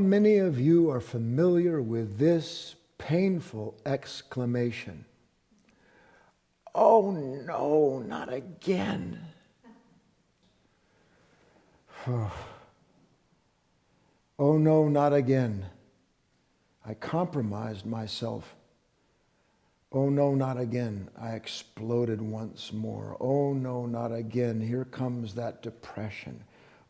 many of you are familiar with this painful exclamation? Oh no, not again. Oh no, not again. I compromised myself. Oh no, not again. I exploded once more. Oh no, not again. Here comes that depression.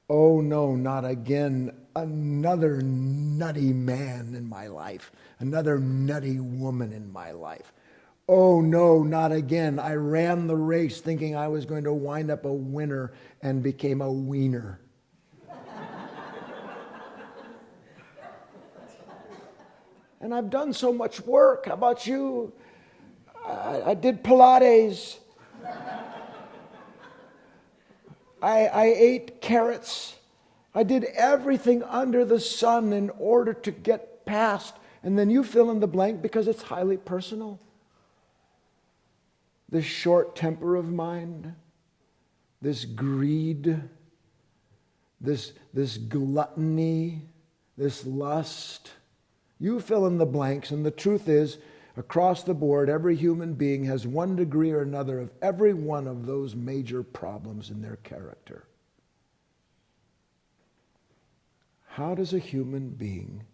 Oh no, not again. Another nutty man in my life. Another nutty woman in my life. Oh no, not again. I ran the race thinking I was going to wind up a winner and became a wiener. And I've done so much work. How about you? I did Pilates. I ate carrots. I did everything under the sun in order to get past. And then you fill in the blank because it's highly personal. This short temper of mine, this greed, this gluttony, this lust. You fill in the blanks, and the truth is, across the board, every human being has one degree or another of every one of those major problems in their character. How does a human being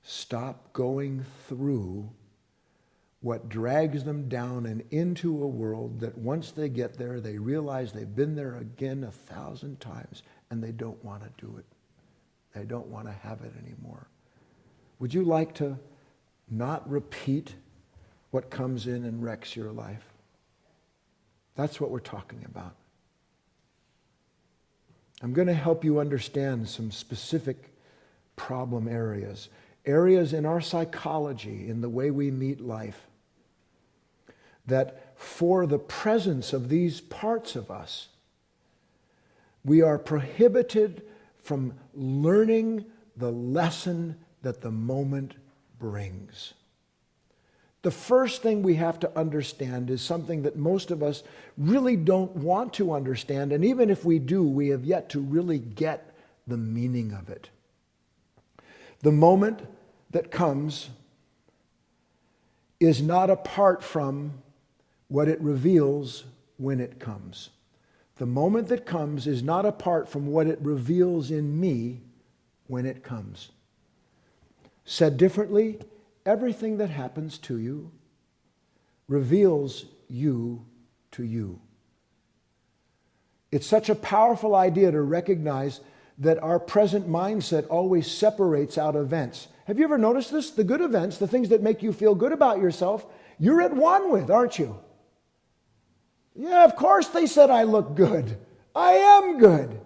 stop going through what drags them down and into a world that once they get there, they realize they've been there again 1,000 times and they don't want to do it? They don't want to have it anymore. Would you like to not repeat what comes in and wrecks your life? That's what we're talking about. I'm going to help you understand some specific problem areas in our psychology, in the way we meet life, that for the presence of these parts of us, we are prohibited from learning the lesson that the moment brings. The first thing we have to understand is something that most of us really don't want to understand, and even if we do, we have yet to really get the meaning of it. The moment that comes is not apart from what it reveals when it comes. The moment that comes is not apart from what it reveals in me when it comes. Said differently, everything that happens to you reveals you to you. It's such a powerful idea to recognize that our present mindset always separates out events. Have you ever noticed this? The good events, the things that make you feel good about yourself, you're at one with, aren't you? Yeah, of course they said I look good. I am good.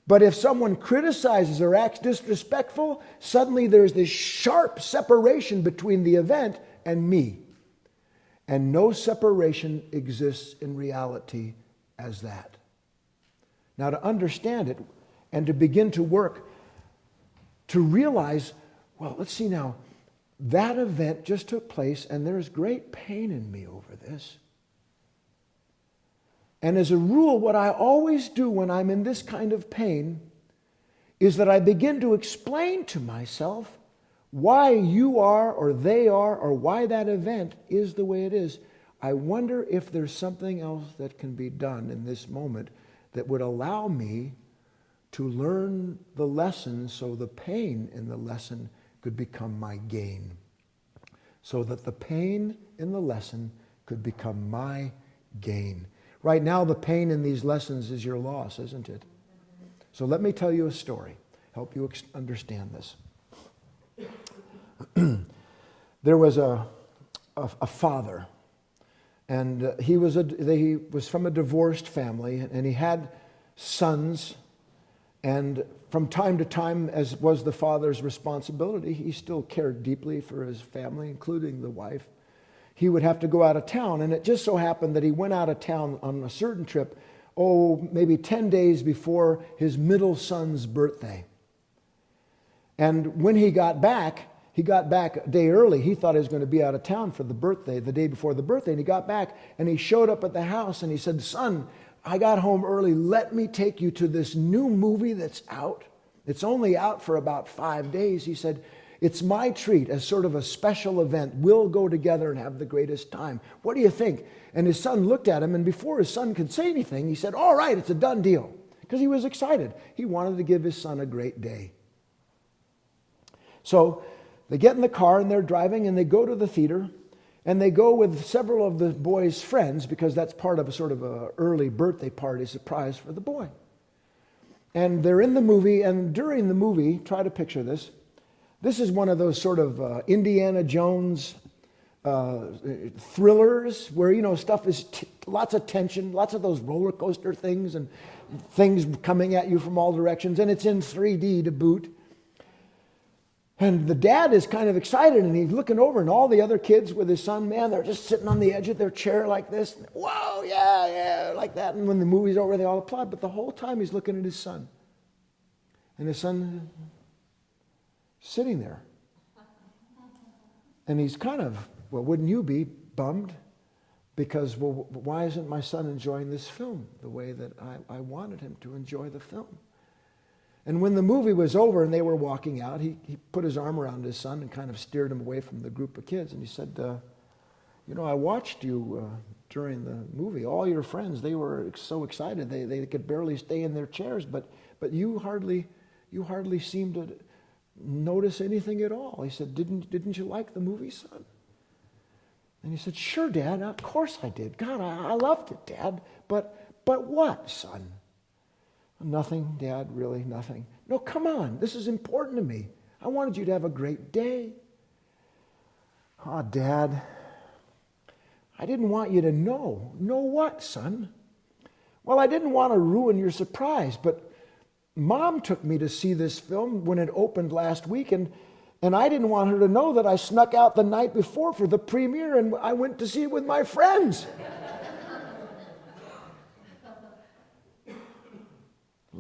But if someone criticizes or acts disrespectful, suddenly there's this sharp separation between the event and me. And no separation exists in reality as that. Now, to understand it and to begin to work, to realize, well, let's see now, that event just took place and there's great pain in me over this. And as a rule, what I always do when I'm in this kind of pain is that I begin to explain to myself why you are or they are or why that event is the way it is. I wonder if there's something else that can be done in this moment that would allow me to learn the lesson so the pain in the lesson could become my gain. So that the pain in the lesson could become my gain. Right now, the pain in these lessons is your loss, isn't it? So let me tell you a story, help you understand this. There was a father, and he was from a divorced family, and he had sons, and from time to time, as was the father's responsibility, he still cared deeply for his family, including the wife. He would have to go out of town, and it just so happened that he went out of town on a certain trip, maybe 10 days before his middle son's birthday. And when he got back a day early. He thought he was going to be out of town for the birthday, the day before the birthday, and he got back, and he showed up at the house, and he said, "Son, I got home early. Let me take you to this new movie that's out. It's only out for about 5 days. He said, it's my treat as sort of a special event. We'll go together and have the greatest time. What do you think? And his son looked at him, and before his son could say anything, he said, all right, it's a done deal. Because he was excited. He wanted to give his son a great day. So they get in the car and they're driving and they go to the theater and they go with several of the boy's friends because that's part of a sort of an early birthday party surprise for the boy. And they're in the movie, and during the movie, try to picture this. This is one of those sort of Indiana Jones thrillers where, stuff is lots of tension, lots of those roller coaster things and things coming at you from all directions, and it's in 3D to boot. And the dad is kind of excited, and he's looking over, and all the other kids with his son, man, they're just sitting on the edge of their chair like this. Whoa, yeah, like that. And when the movie's over, they all applaud. But the whole time he's looking at his son. And his son sitting there. And he's kind of, well, wouldn't you be bummed? Because, well, why isn't my son enjoying this film the way that I wanted him to enjoy the film? And when the movie was over and they were walking out, he put his arm around his son and kind of steered him away from the group of kids. And he said, I watched you during the movie. All your friends, they were so excited. They could barely stay in their chairs, but you hardly seemed to notice anything at all. He said, didn't you like the movie, son? And he said, sure, Dad, of course I did. God, I loved it, Dad. But what, son? Nothing, Dad, really nothing. No, come on, this is important to me. I wanted you to have a great day. Oh, Dad, I didn't want you to know. Know what, son? Well, I didn't want to ruin your surprise, but Mom took me to see this film when it opened last week, and I didn't want her to know that I snuck out the night before for the premiere, and I went to see it with my friends.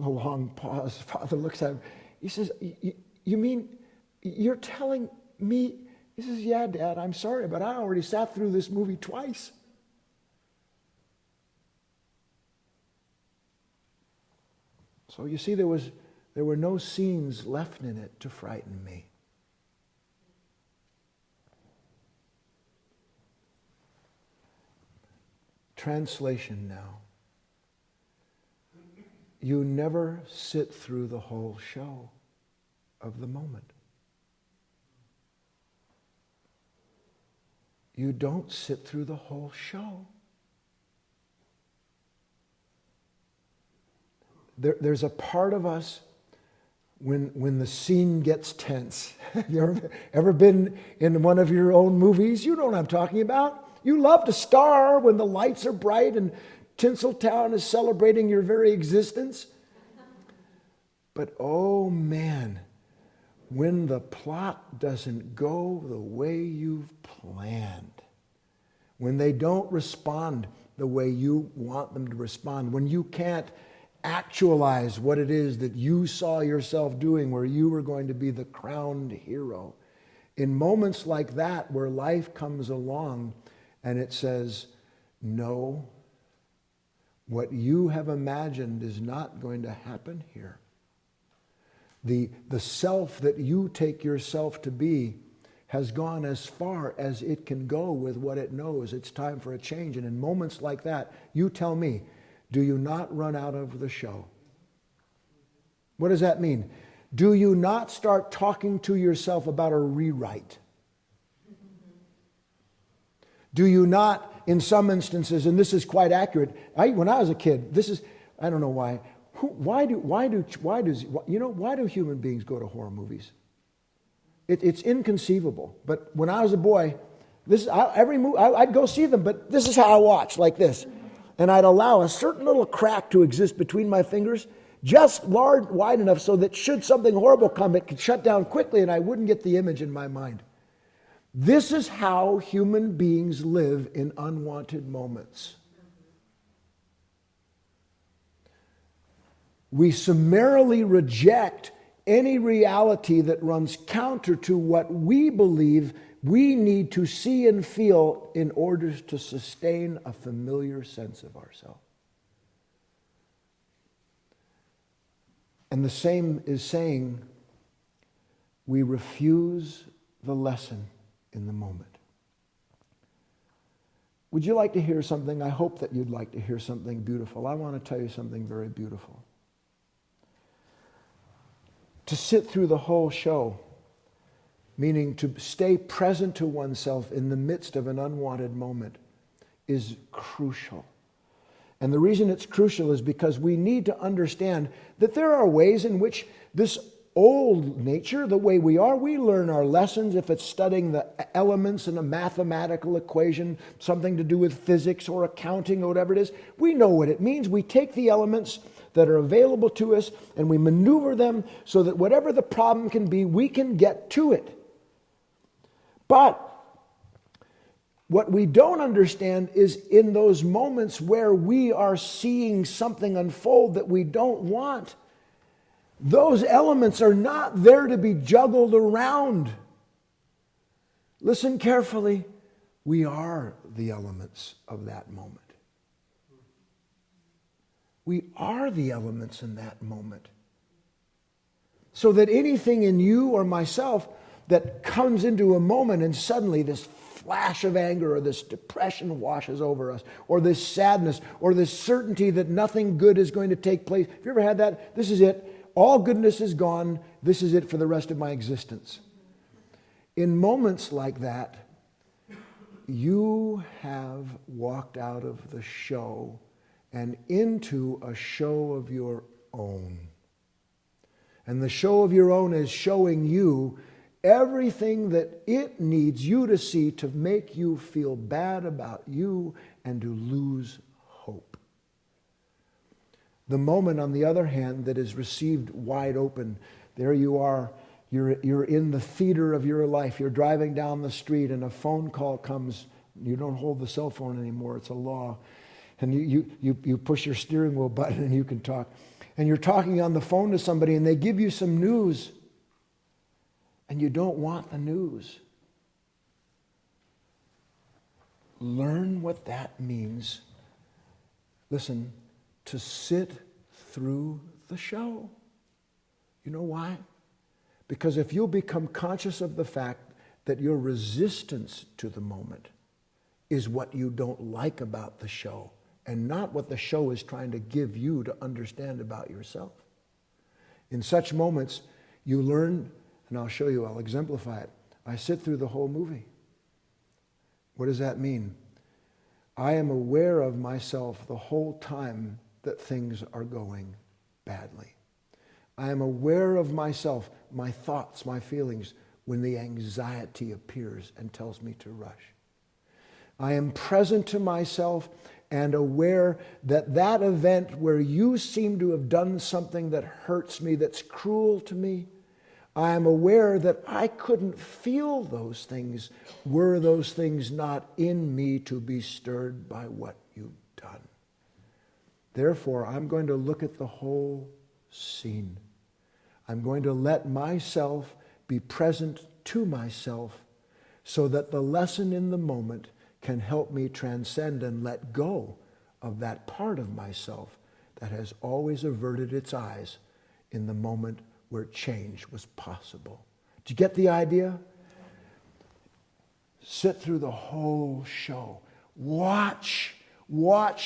A long pause. Father looks at him. He says, you mean you're telling me? He says, yeah, Dad, I'm sorry, but I already sat through this movie twice. So you see, there were no scenes left in it to frighten me. Translation now. You never sit through the whole show of the moment. You don't sit through the whole show. There's a part of us when the scene gets tense. Have you ever been in one of your own movies? You know what I'm talking about. You love to star when the lights are bright and Tinseltown is celebrating your very existence. But oh man, when the plot doesn't go the way you've planned, when they don't respond the way you want them to respond, when you can't actualize what it is that you saw yourself doing where you were going to be the crowned hero, in moments like that where life comes along and it says, no, what you have imagined is not going to happen here. The self that you take yourself to be has gone as far as it can go with what it knows. It's time for a change. And in moments like that, you tell me, do you not run out of the show? What does that mean? Do you not start talking to yourself about a rewrite? Do you not, in some instances, and this is quite accurate, when I was a kid, I don't know why. Why do human beings go to horror movies? It's inconceivable. But when I was a boy, I'd go see them, but this is how I watched, like this. And I'd allow a certain little crack to exist between my fingers, just wide enough so that should something horrible come, it could shut down quickly and I wouldn't get the image in my mind. This is how human beings live in unwanted moments. We summarily reject any reality that runs counter to what we believe we need to see and feel in order to sustain a familiar sense of ourselves. And the same is saying we refuse the lesson in the moment. Would you like to hear something? I hope that you'd like to hear something beautiful. I want to tell you something very beautiful. To sit through the whole show, meaning to stay present to oneself in the midst of an unwanted moment, is crucial. And the reason it's crucial is because we need to understand that there are ways in which this old nature, the way we are, we learn our lessons. If it's studying the elements in a mathematical equation, something to do with physics or accounting or whatever it is, we know what it means. We take the elements that are available to us and we maneuver them so that whatever the problem can be, we can get to it. But what we don't understand is in those moments where we are seeing something unfold that we don't want, those elements are not there to be juggled around. Listen carefully. We are the elements of that moment. We are the elements in that moment. So that anything in you or myself that comes into a moment and suddenly this flash of anger or this depression washes over us, or this sadness, or this certainty that nothing good is going to take place. Have you ever had that? This is it. All goodness is gone. This is it for the rest of my existence. In moments like that, you have walked out of the show and into a show of your own. And the show of your own is showing you everything that it needs you to see to make you feel bad about you and to lose hope. The moment, on the other hand, that is received wide open, there you are, you're in the theater of your life, you're driving down the street and a phone call comes. You don't hold the cell phone anymore, it's a law. And you push your steering wheel button and you can talk. And you're talking on the phone to somebody and they give you some news. And you don't want the news. Learn what that means. Listen, to sit through the show. You know why? Because if you'll become conscious of the fact that your resistance to the moment is what you don't like about the show, and not what the show is trying to give you to understand about yourself. In such moments, you learn, and I'll show you, I'll exemplify it. I sit through the whole movie. What does that mean? I am aware of myself the whole time that things are going badly. I am aware of myself, my thoughts, my feelings, when the anxiety appears and tells me to rush. I am present to myself and aware that that event where you seem to have done something that hurts me, that's cruel to me, I am aware that I couldn't feel those things were those things not in me to be stirred by what you've done. Therefore, I'm going to look at the whole scene. I'm going to let myself be present to myself so that the lesson in the moment can help me transcend and let go of that part of myself that has always averted its eyes in the moment where change was possible. Do you get the idea? Sit through the whole show. Watch.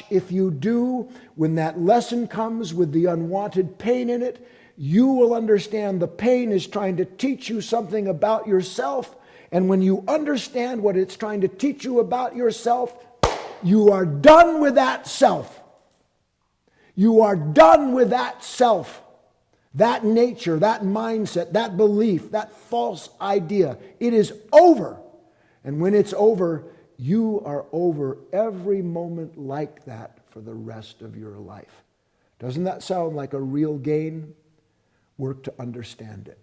If you do, when that lesson comes with the unwanted pain in it, you will understand the pain is trying to teach you something about yourself. And when you understand what it's trying to teach you about yourself, you are done with that self. You are done with that self, that nature, that mindset, that belief, that false idea. It is over. And when it's over, you are over every moment like that for the rest of your life. Doesn't that sound like a real gain? Work to understand it.